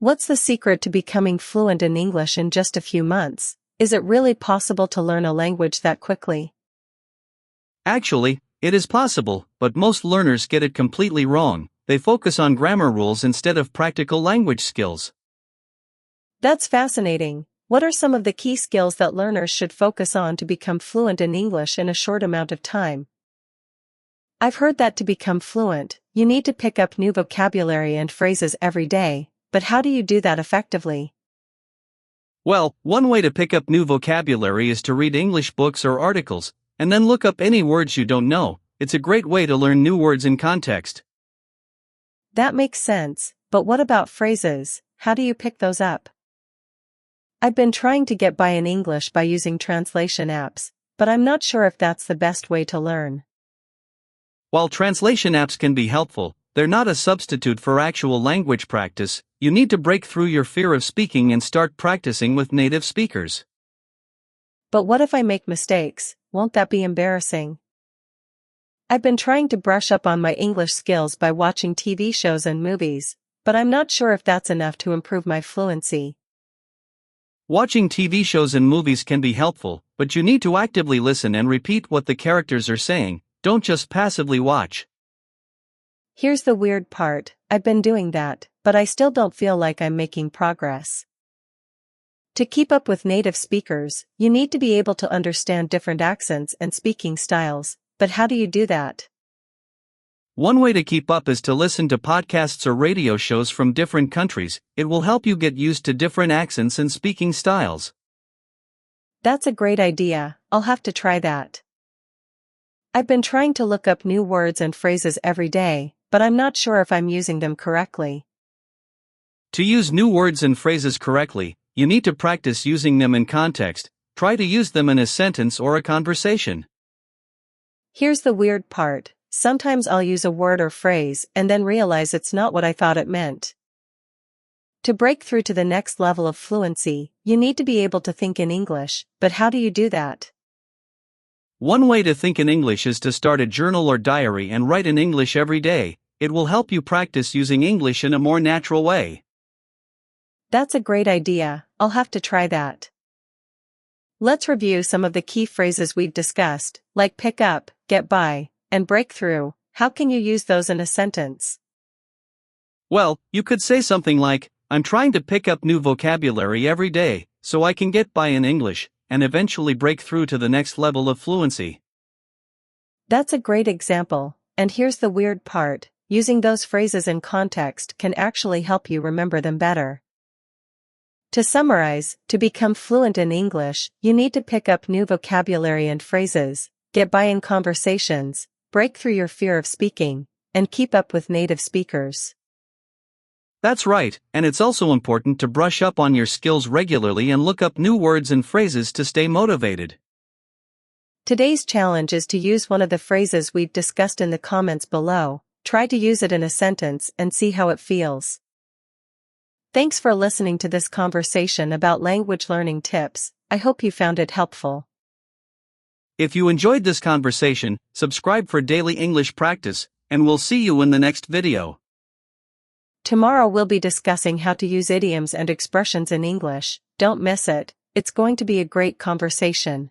What's the secret to becoming fluent in English in just a few months? Is it really possible to learn a language that quickly? Actually, it is possible, but most learners get it completely wrong. They focus on grammar rules instead of practical language skills. That's fascinating. What are some of the key skills that learners should focus on to become fluent in English in a short amount of time? I've heard that to become fluent, you need to pick up new vocabulary and phrases every day, but how do you do that effectively? Well, one way to pick up new vocabulary is to read English books or articles, and then look up any words you don't know. It's a great way to learn new words in context. That makes sense, but what about phrases? How do you pick those up? I've been trying to get by in English by using translation apps, but I'm not sure if that's the best way to learn. While translation apps can be helpful, they're not a substitute for actual language practice. You need to break through your fear of speaking and start practicing with native speakers. But what if I make mistakes? Won't that be embarrassing? I've been trying to brush up on my English skills by watching TV shows and movies, but I'm not sure if that's enough to improve my fluency. Watching TV shows and movies can be helpful, but you need to actively listen and repeat what the characters are saying. Don't just passively watch. Here's the weird part, I've been doing that, but I still don't feel like I'm making progress. To keep up with native speakers, you need to be able to understand different accents and speaking styles, but how do you do that? One way to keep up is to listen to podcasts or radio shows from different countries. It will help you get used to different accents and speaking styles. That's a great idea, I'll have to try that. I've been trying to look up new words and phrases every day, but I'm not sure if I'm using them correctly. To use new words and phrases correctly, you need to practice using them in context. Try to use them in a sentence or a conversation. Here's the weird part, sometimes I'll use a word or phrase and then realize it's not what I thought it meant. To break through to the next level of fluency, you need to be able to think in English, but how do you do that? One way to think in English is to start a journal or diary and write in English every day. It will help you practice using English in a more natural way. That's a great idea, I'll have to try that. Let's review some of the key phrases we've discussed, like pick up, get by, and break through. How can you use those in a sentence? Well, you could say something like, I'm trying to pick up new vocabulary every day, so I can get by in English, and eventually break through to the next level of fluency. That's a great example, and here's the weird part, using those phrases in context can actually help you remember them better. To summarize, to become fluent in English, you need to pick up new vocabulary and phrases, get by in conversations, break through your fear of speaking, and keep up with native speakers. That's right, and it's also important to brush up on your skills regularly and look up new words and phrases to stay motivated. Today's challenge is to use one of the phrases we've discussed in the comments below. Try to use it in a sentence and see how it feels. Thanks for listening to this conversation about language learning tips. I hope you found it helpful. If you enjoyed this conversation, subscribe for daily English practice, and we'll see you in the next video. Tomorrow we'll be discussing how to use idioms and expressions in English. Don't miss it, it's going to be a great conversation.